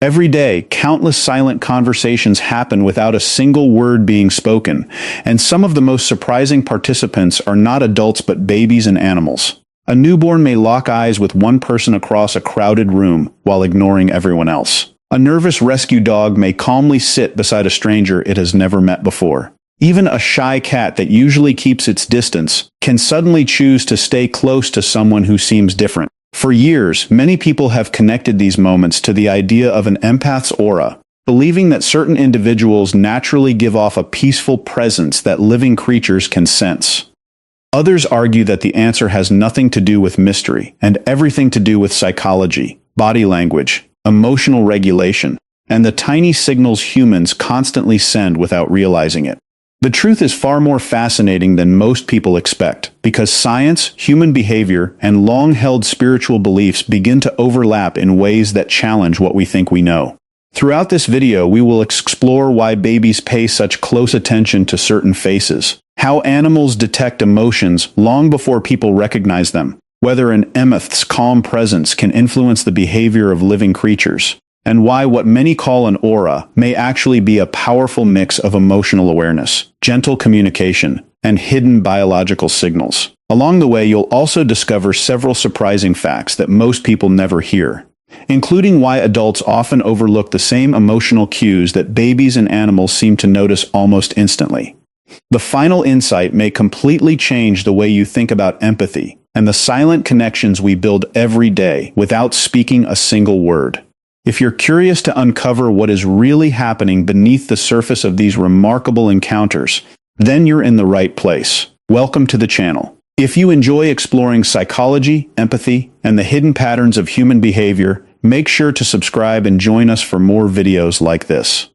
Every day, countless silent conversations happen without a single word being spoken, and some of the most surprising participants are not adults but babies and animals. A newborn may lock eyes with one person across a crowded room while ignoring everyone else. A nervous rescue dog may calmly sit beside a stranger it has never met before. Even a shy cat that usually keeps its distance can suddenly choose to stay close to someone who seems different. For years, many people have connected these moments to the idea of an empath's aura, believing that certain individuals naturally give off a peaceful presence that living creatures can sense. Others argue that the answer has nothing to do with mystery and everything to do with psychology, body language, emotional regulation, and the tiny signals humans constantly send without realizing it. The truth is far more fascinating than most people expect, because science, human behavior, and long-held spiritual beliefs begin to overlap in ways that challenge what we think we know. Throughout this video, we will explore why babies pay such close attention to certain faces, how animals detect emotions long before people recognize them, whether an empath's calm presence can influence the behavior of living creatures, and why what many call an aura may actually be a powerful mix of emotional awareness, gentle communication, and hidden biological signals. Along the way, you'll also discover several surprising facts that most people never hear, including why adults often overlook the same emotional cues that babies and animals seem to notice almost instantly. The final insight may completely change the way you think about empathy and the silent connections we build every day without speaking a single word. If you're curious to uncover what is really happening beneath the surface of these remarkable encounters, then you're in the right place. Welcome to the channel. If you enjoy exploring psychology, empathy, and the hidden patterns of human behavior, make sure to subscribe and join us for more videos like this.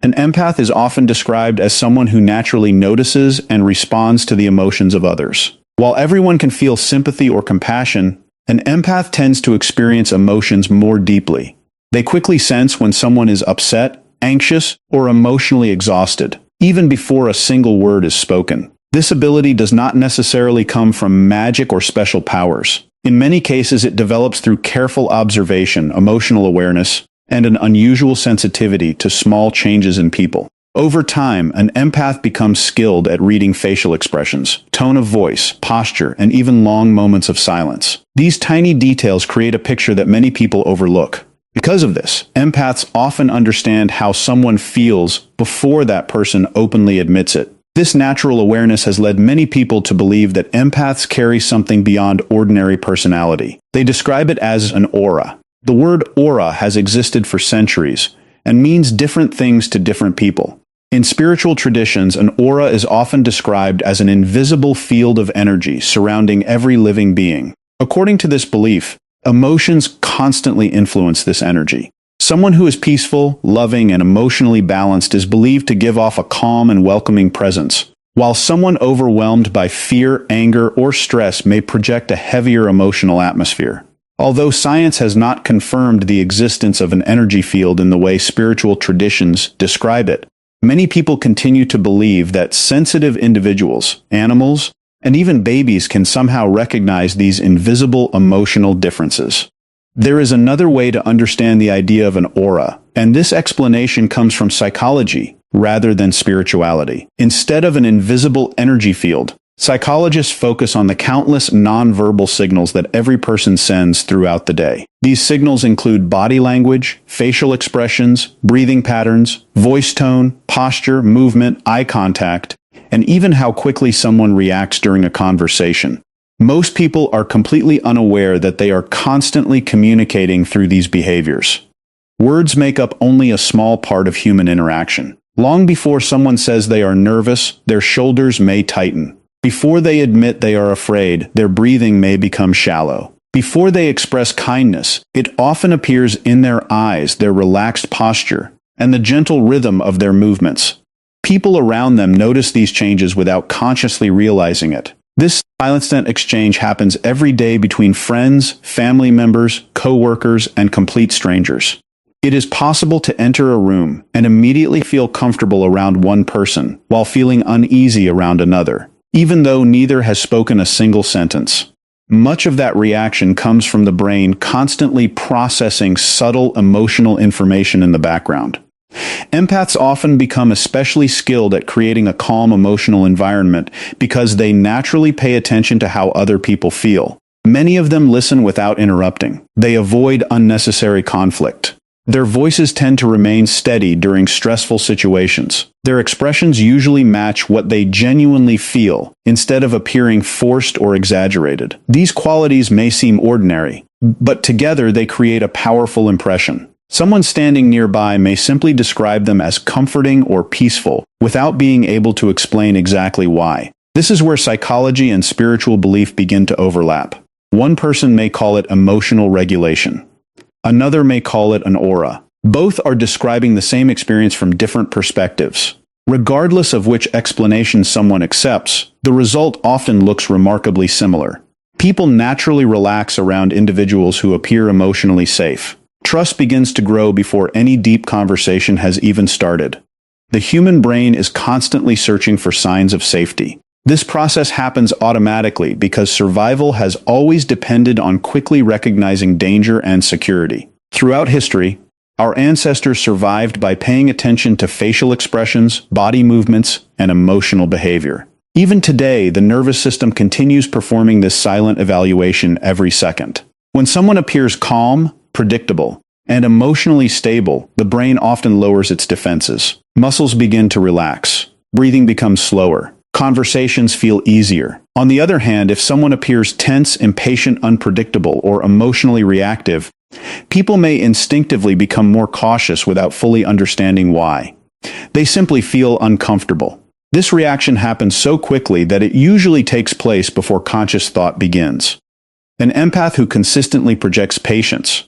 An empath is often described as someone who naturally notices and responds to the emotions of others. While everyone can feel sympathy or compassion, an empath tends to experience emotions more deeply. They quickly sense when someone is upset, anxious, or emotionally exhausted, even before a single word is spoken. This ability does not necessarily come from magic or special powers. In many cases, it develops through careful observation, emotional awareness, and an unusual sensitivity to small changes in people. Over time, an empath becomes skilled at reading facial expressions, tone of voice, posture, and even long moments of silence. These tiny details create a picture that many people overlook. Because of this, empaths often understand how someone feels before that person openly admits it. This natural awareness has led many people to believe that empaths carry something beyond ordinary personality. They describe it as an aura. The word aura has existed for centuries and means different things to different people. In spiritual traditions, an aura is often described as an invisible field of energy surrounding every living being. According to this belief, emotions constantly influence this energy. Someone who is peaceful, loving, and emotionally balanced is believed to give off a calm and welcoming presence, while someone overwhelmed by fear, anger, or stress may project a heavier emotional atmosphere. Although science has not confirmed the existence of an energy field in the way spiritual traditions describe it, many people continue to believe that sensitive individuals, animals, and even babies can somehow recognize these invisible emotional differences. There is another way to understand the idea of an aura, and this explanation comes from psychology rather than spirituality. Instead of an invisible energy field, psychologists focus on the countless nonverbal signals that every person sends throughout the day. These signals include body language, facial expressions, breathing patterns, voice tone, posture, movement, eye contact, and even how quickly someone reacts during a conversation. Most people are completely unaware that they are constantly communicating through these behaviors. Words make up only a small part of human interaction. Long before someone says they are nervous, their shoulders may tighten. Before they admit they are afraid, their breathing may become shallow. Before they express kindness, it often appears in their eyes, their relaxed posture, and the gentle rhythm of their movements. People around them notice these changes without consciously realizing it. This silent exchange happens every day between friends, family members, co-workers, and complete strangers. It is possible to enter a room and immediately feel comfortable around one person while feeling uneasy around another, even though neither has spoken a single sentence. Much of that reaction comes from the brain constantly processing subtle emotional information in the background. Empaths often become especially skilled at creating a calm emotional environment because they naturally pay attention to how other people feel. Many of them listen without interrupting. They avoid unnecessary conflict. Their voices tend to remain steady during stressful situations. Their expressions usually match what they genuinely feel, instead of appearing forced or exaggerated. These qualities may seem ordinary, but together they create a powerful impression. Someone standing nearby may simply describe them as comforting or peaceful, without being able to explain exactly why. This is where psychology and spiritual belief begin to overlap. One person may call it emotional regulation. Another may call it an aura. Both are describing the same experience from different perspectives. Regardless of which explanation someone accepts, the result often looks remarkably similar. People naturally relax around individuals who appear emotionally safe. Trust begins to grow before any deep conversation has even started. The human brain is constantly searching for signs of safety. This process happens automatically because survival has always depended on quickly recognizing danger and security. Throughout history, our ancestors survived by paying attention to facial expressions, body movements, and emotional behavior. Even today, the nervous system continues performing this silent evaluation every second. When someone appears calm, predictable, and emotionally stable, the brain often lowers its defenses. Muscles begin to relax. Breathing becomes slower. Conversations feel easier. On the other hand, if someone appears tense, impatient, unpredictable, or emotionally reactive, people may instinctively become more cautious without fully understanding why. They simply feel uncomfortable. This reaction happens so quickly that it usually takes place before conscious thought begins. An empath who consistently projects patience,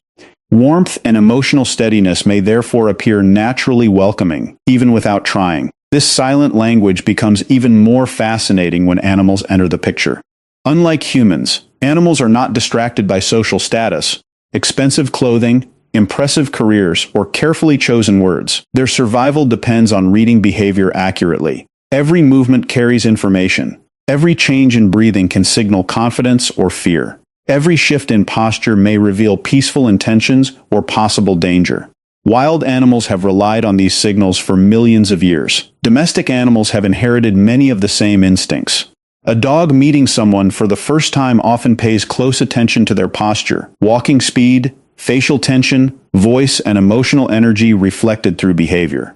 warmth, and emotional steadiness may therefore appear naturally welcoming, even without trying. This silent language becomes even more fascinating when animals enter the picture. Unlike humans, animals are not distracted by social status, expensive clothing, impressive careers, or carefully chosen words. Their survival depends on reading behavior accurately. Every movement carries information. Every change in breathing can signal confidence or fear. Every shift in posture may reveal peaceful intentions or possible danger. Wild animals have relied on these signals for millions of years. Domestic animals have inherited many of the same instincts. A dog meeting someone for the first time often pays close attention to their posture, walking speed, facial tension, voice, and emotional energy reflected through behavior.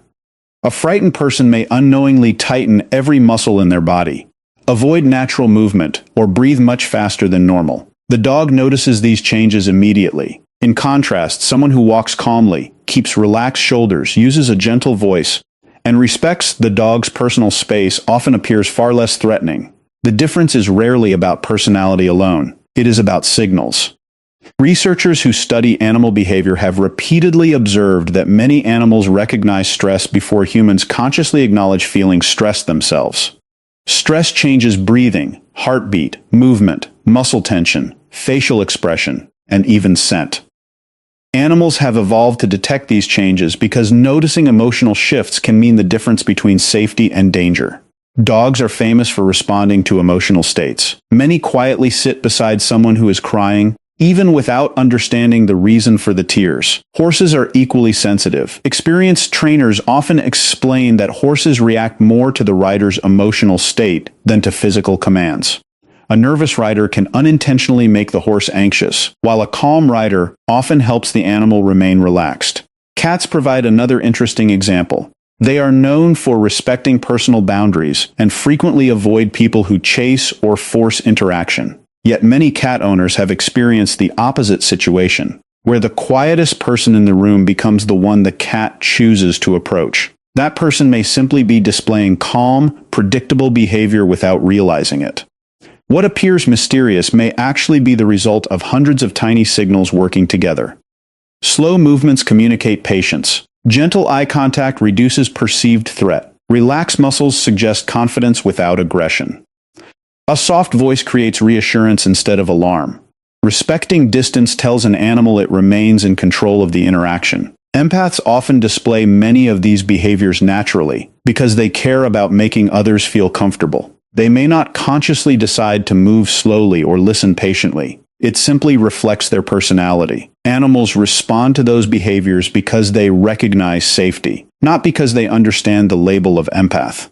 A frightened person may unknowingly tighten every muscle in their body, avoid natural movement, or breathe much faster than normal. The dog notices these changes immediately. In contrast, someone who walks calmly, keeps relaxed shoulders, uses a gentle voice, and respects the dog's personal space often appears far less threatening. The difference is rarely about personality alone. It is about signals. Researchers who study animal behavior have repeatedly observed that many animals recognize stress before humans consciously acknowledge feeling stressed themselves. Stress changes breathing, heartbeat, movement, muscle tension, facial expression, and even scent. Animals have evolved to detect these changes because noticing emotional shifts can mean the difference between safety and danger. Dogs are famous for responding to emotional states. Many quietly sit beside someone who is crying, even without understanding the reason for the tears. Horses are equally sensitive. Experienced trainers often explain that horses react more to the rider's emotional state than to physical commands. A nervous rider can unintentionally make the horse anxious, while a calm rider often helps the animal remain relaxed. Cats provide another interesting example. They are known for respecting personal boundaries and frequently avoid people who chase or force interaction. Yet many cat owners have experienced the opposite situation, where the quietest person in the room becomes the one the cat chooses to approach. That person may simply be displaying calm, predictable behavior without realizing it. What appears mysterious may actually be the result of hundreds of tiny signals working together. Slow movements communicate patience. Gentle eye contact reduces perceived threat. Relaxed muscles suggest confidence without aggression. A soft voice creates reassurance instead of alarm. Respecting distance tells an animal it remains in control of the interaction. Empaths often display many of these behaviors naturally because they care about making others feel comfortable. They may not consciously decide to move slowly or listen patiently. It simply reflects their personality. Animals respond to those behaviors because they recognize safety, not because they understand the label of empath.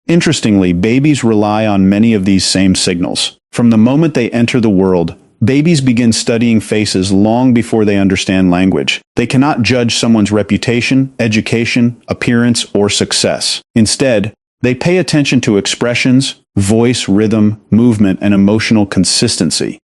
Interestingly, babies rely on many of these same signals. From the moment they enter the world, babies begin studying faces long before they understand language. They cannot judge someone's reputation, education, appearance, or success. Instead, they pay attention to expressions, voice, rhythm, movement, and emotional consistency.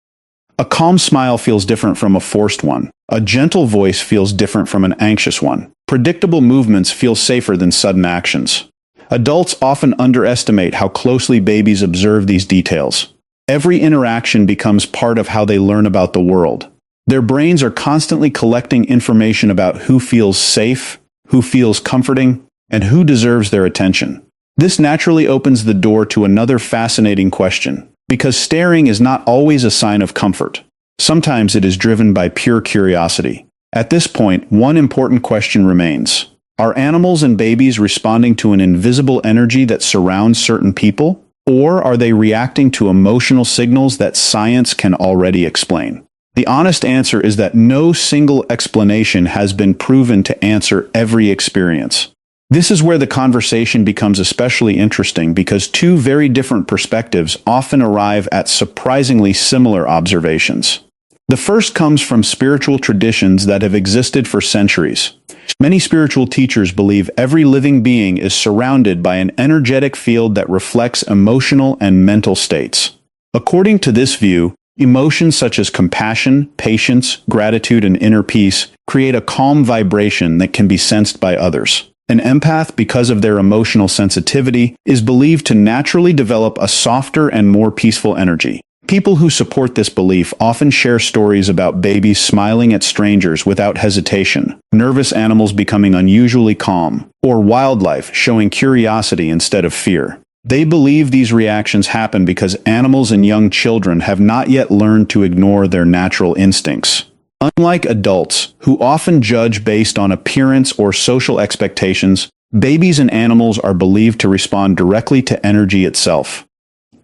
A calm smile feels different from a forced one. A gentle voice feels different from an anxious one. Predictable movements feel safer than sudden actions. Adults often underestimate how closely babies observe these details. Every interaction becomes part of how they learn about the world. Their brains are constantly collecting information about who feels safe, who feels comforting, and who deserves their attention. This naturally opens the door to another fascinating question, because staring is not always a sign of comfort. Sometimes it is driven by pure curiosity. At this point, one important question remains. Are animals and babies responding to an invisible energy that surrounds certain people? Or are they reacting to emotional signals that science can already explain? The honest answer is that no single explanation has been proven to answer every experience. This is where the conversation becomes especially interesting because two very different perspectives often arrive at surprisingly similar observations. The first comes from spiritual traditions that have existed for centuries. Many spiritual teachers believe every living being is surrounded by an energetic field that reflects emotional and mental states. According to this view, emotions such as compassion, patience, gratitude, and inner peace create a calm vibration that can be sensed by others. An empath, because of their emotional sensitivity, is believed to naturally develop a softer and more peaceful energy. People who support this belief often share stories about babies smiling at strangers without hesitation, nervous animals becoming unusually calm, or wildlife showing curiosity instead of fear. They believe these reactions happen because animals and young children have not yet learned to ignore their natural instincts. Unlike adults, who often judge based on appearance or social expectations, babies and animals are believed to respond directly to energy itself.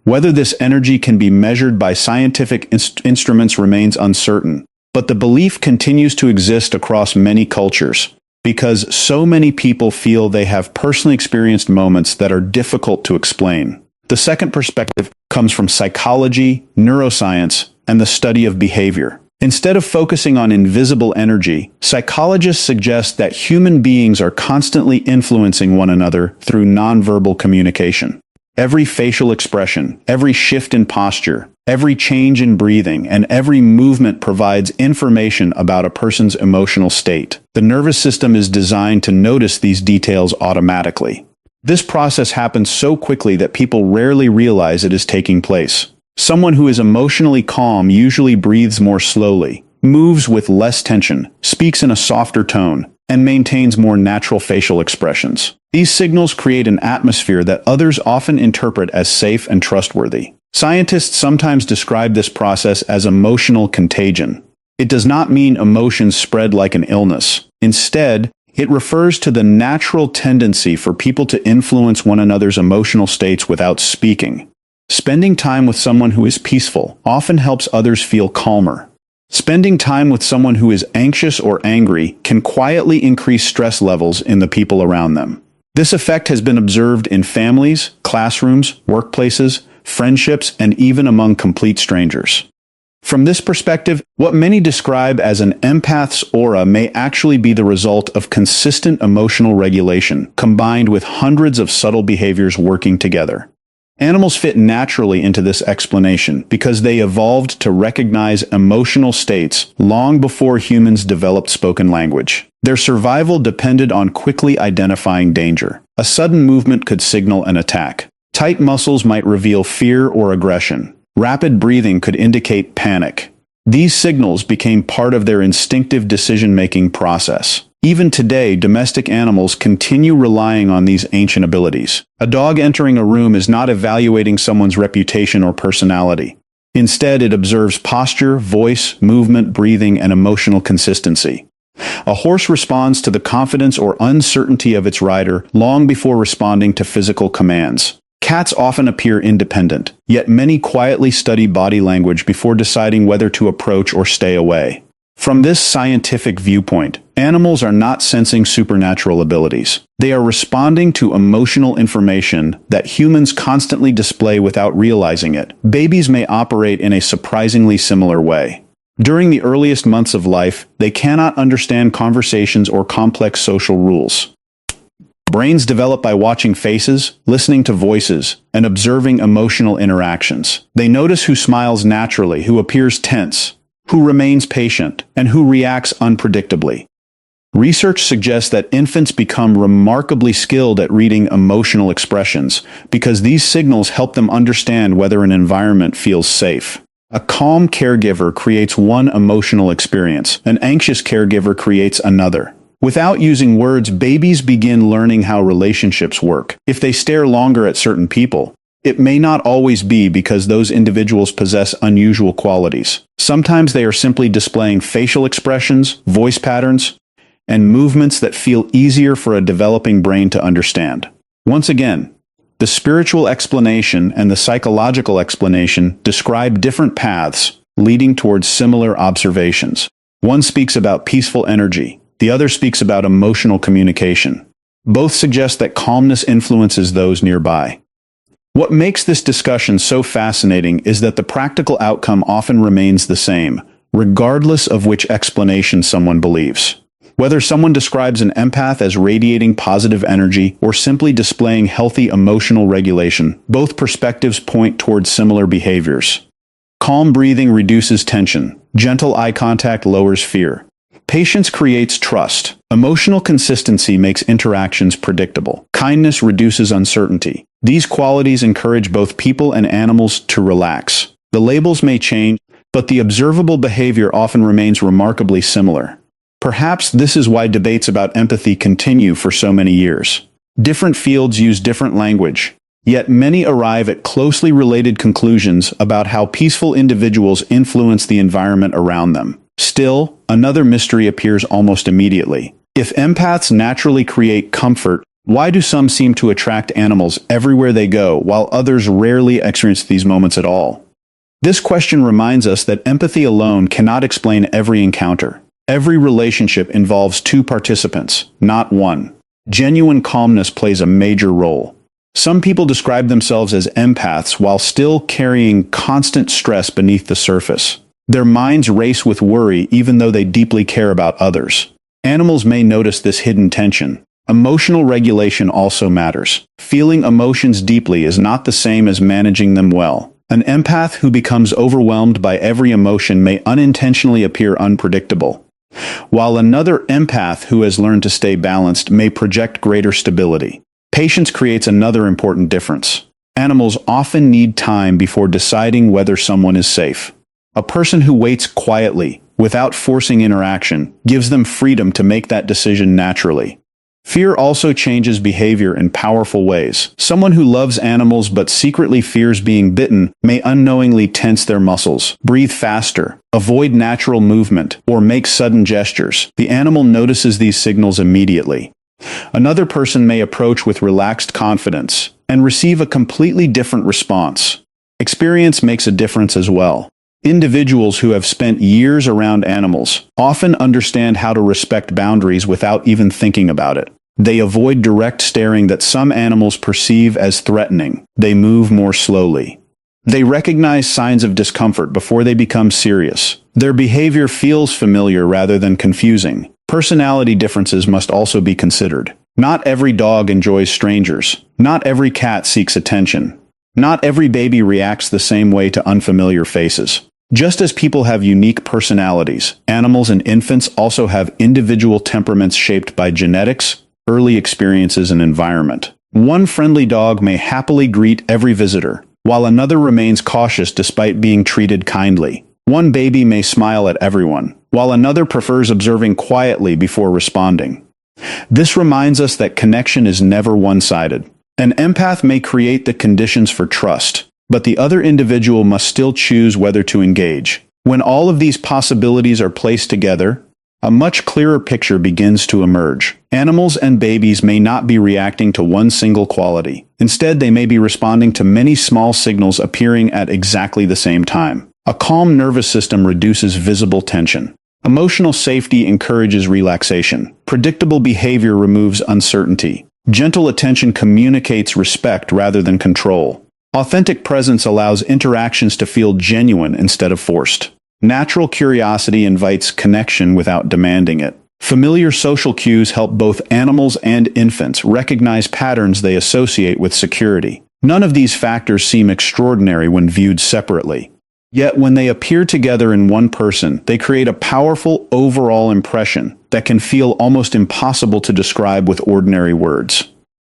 Whether this energy can be measured by scientific instruments remains uncertain, but the belief continues to exist across many cultures, because so many people feel they have personally experienced moments that are difficult to explain. The second perspective comes from psychology, neuroscience, and the study of behavior. Instead of focusing on invisible energy, psychologists suggest that human beings are constantly influencing one another through nonverbal communication. Every facial expression, every shift in posture, every change in breathing, and every movement provides information about a person's emotional state. The nervous system is designed to notice these details automatically. This process happens so quickly that people rarely realize it is taking place. Someone who is emotionally calm usually breathes more slowly, moves with less tension, speaks in a softer tone, and maintains more natural facial expressions. These signals create an atmosphere that others often interpret as safe and trustworthy. Scientists sometimes describe this process as emotional contagion. It does not mean emotions spread like an illness. Instead, it refers to the natural tendency for people to influence one another's emotional states without speaking. Spending time with someone who is peaceful often helps others feel calmer. Spending time with someone who is anxious or angry can quietly increase stress levels in the people around them. This effect has been observed in families, classrooms, workplaces, friendships, and even among complete strangers. From this perspective, what many describe as an empath's aura may actually be the result of consistent emotional regulation, combined with hundreds of subtle behaviors working together. Animals fit naturally into this explanation because they evolved to recognize emotional states long before humans developed spoken language. Their survival depended on quickly identifying danger. A sudden movement could signal an attack. Tight muscles might reveal fear or aggression. Rapid breathing could indicate panic. These signals became part of their instinctive decision-making process. Even today, domestic animals continue relying on these ancient abilities. A dog entering a room is not evaluating someone's reputation or personality. Instead, it observes posture, voice, movement, breathing, and emotional consistency. A horse responds to the confidence or uncertainty of its rider long before responding to physical commands. Cats often appear independent, yet many quietly study body language before deciding whether to approach or stay away. From this scientific viewpoint, animals are not sensing supernatural abilities. They are responding to emotional information that humans constantly display without realizing it. Babies may operate in a surprisingly similar way. During the earliest months of life, they cannot understand conversations or complex social rules. Brains develop by watching faces, listening to voices, and observing emotional interactions. They notice who smiles naturally, who appears tense, who remains patient, and who reacts unpredictably. Research suggests that infants become remarkably skilled at reading emotional expressions because these signals help them understand whether an environment feels safe. A calm caregiver creates one emotional experience. An anxious caregiver creates another. Without using words, babies begin learning how relationships work. If they stare longer at certain people, it may not always be because those individuals possess unusual qualities. Sometimes they are simply displaying facial expressions, voice patterns, and movements that feel easier for a developing brain to understand. Once again, the spiritual explanation and the psychological explanation describe different paths leading towards similar observations. One speaks about peaceful energy, the other speaks about emotional communication. Both suggest that calmness influences those nearby. What makes this discussion so fascinating is that the practical outcome often remains the same, regardless of which explanation someone believes. Whether someone describes an empath as radiating positive energy or simply displaying healthy emotional regulation, both perspectives point towards similar behaviors. Calm breathing reduces tension. Gentle eye contact lowers fear. Patience creates trust. Emotional consistency makes interactions predictable. Kindness reduces uncertainty. These qualities encourage both people and animals to relax. The labels may change, but the observable behavior often remains remarkably similar. Perhaps this is why debates about empathy continue for so many years. Different fields use different language, yet many arrive at closely related conclusions about how peaceful individuals influence the environment around them. Still, another mystery appears almost immediately. If empaths naturally create comfort, why do some seem to attract animals everywhere they go, while others rarely experience these moments at all? This question reminds us that empathy alone cannot explain every encounter. Every relationship involves two participants, not one. Genuine calmness plays a major role. Some people describe themselves as empaths while still carrying constant stress beneath the surface. Their minds race with worry even though they deeply care about others. Animals may notice this hidden tension. Emotional regulation also matters. Feeling emotions deeply is not the same as managing them well. An empath who becomes overwhelmed by every emotion may unintentionally appear unpredictable, while another empath who has learned to stay balanced may project greater stability. Patience creates another important difference. Animals often need time before deciding whether someone is safe. A person who waits quietly, without forcing interaction, gives them freedom to make that decision naturally. Fear also changes behavior in powerful ways. Someone who loves animals but secretly fears being bitten may unknowingly tense their muscles, breathe faster, avoid natural movement, or make sudden gestures. The animal notices these signals immediately. Another person may approach with relaxed confidence and receive a completely different response. Experience makes a difference as well. Individuals who have spent years around animals often understand how to respect boundaries without even thinking about it. They avoid direct staring that some animals perceive as threatening. They move more slowly. They recognize signs of discomfort before they become serious. Their behavior feels familiar rather than confusing. Personality differences must also be considered. Not every dog enjoys strangers. Not every cat seeks attention. Not every baby reacts the same way to unfamiliar faces. Just as people have unique personalities, animals and infants also have individual temperaments shaped by genetics, early experiences, and environment. One friendly dog may happily greet every visitor, while another remains cautious despite being treated kindly. One baby may smile at everyone, while another prefers observing quietly before responding. This reminds us that connection is never one-sided. An empath may create the conditions for trust, but the other individual must still choose whether to engage. When all of these possibilities are placed together, a much clearer picture begins to emerge. Animals and babies may not be reacting to one single quality. Instead, they may be responding to many small signals appearing at exactly the same time. A calm nervous system reduces visible tension. Emotional safety encourages relaxation. Predictable behavior removes uncertainty. Gentle attention communicates respect rather than control. Authentic presence allows interactions to feel genuine instead of forced. Natural curiosity invites connection without demanding it. Familiar social cues help both animals and infants recognize patterns they associate with security. None of these factors seem extraordinary when viewed separately. Yet when they appear together in one person, they create a powerful overall impression that can feel almost impossible to describe with ordinary words.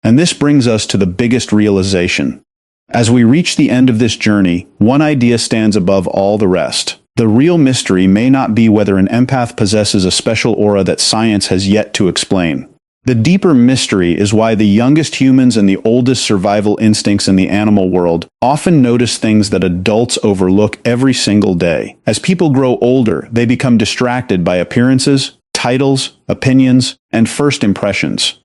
And this brings us to the biggest realization. As we reach the end of this journey, one idea stands above all the rest. The real mystery may not be whether an empath possesses a special aura that science has yet to explain. The deeper mystery is why the youngest humans and the oldest survival instincts in the animal world often notice things that adults overlook every single day. As people grow older, they become distracted by appearances, titles, opinions, and first impressions.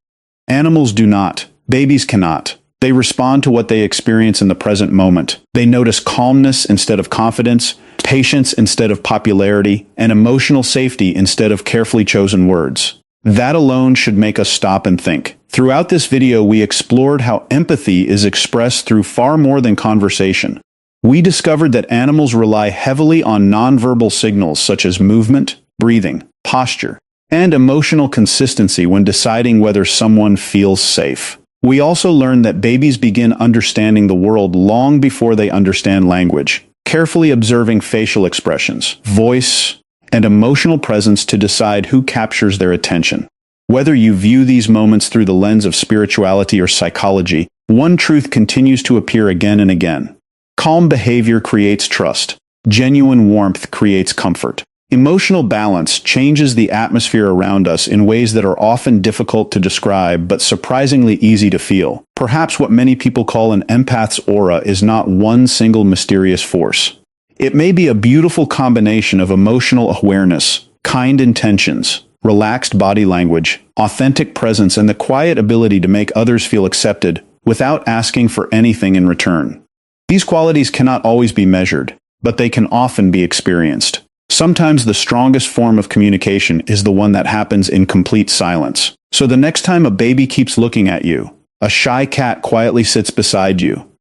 Animals do not. Babies cannot. They respond to what they experience in the present moment. They notice calmness instead of confidence, patience instead of popularity, and emotional safety instead of carefully chosen words. That alone should make us stop and think. Throughout this video, we explored how empathy is expressed through far more than conversation. We discovered that animals rely heavily on nonverbal signals such as movement, breathing, posture, and emotional consistency when deciding whether someone feels safe. We also learned that babies begin understanding the world long before they understand language, carefully observing facial expressions, voice, and emotional presence to decide who captures their attention. Whether you view these moments through the lens of spirituality or psychology, one truth continues to appear again and again. Calm behavior creates trust. Genuine warmth creates comfort. Emotional balance changes the atmosphere around us in ways that are often difficult to describe but surprisingly easy to feel. Perhaps what many people call an empath's aura is not one single mysterious force. It may be a beautiful combination of emotional awareness, kind intentions, relaxed body language, authentic presence, and the quiet ability to make others feel accepted without asking for anything in return. These qualities cannot always be measured, but they can often be experienced. Sometimes the strongest form of communication is the one that happens in complete silence. So the next time a baby keeps looking at you, a shy cat quietly sits beside you,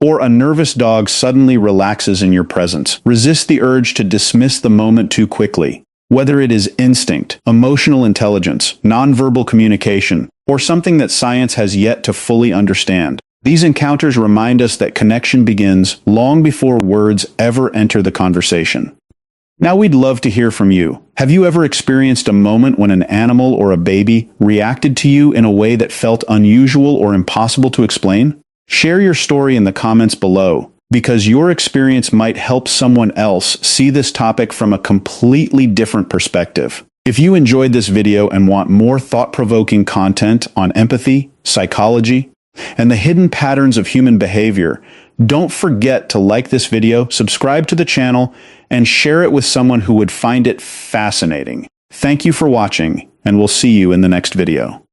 or a nervous dog suddenly relaxes in your presence, resist the urge to dismiss the moment too quickly. Whether it is instinct, emotional intelligence, nonverbal communication, or something that science has yet to fully understand, these encounters remind us that connection begins long before words ever enter the conversation. Now we'd love to hear from you. Have you ever experienced a moment when an animal or a baby reacted to you in a way that felt unusual or impossible to explain? Share your story in the comments below, because your experience might help someone else see this topic from a completely different perspective. If you enjoyed this video and want more thought-provoking content on empathy, psychology, and the hidden patterns of human behavior, don't forget to like this video, subscribe to the channel, and share it with someone who would find it fascinating. Thank you for watching, and we'll see you in the next video.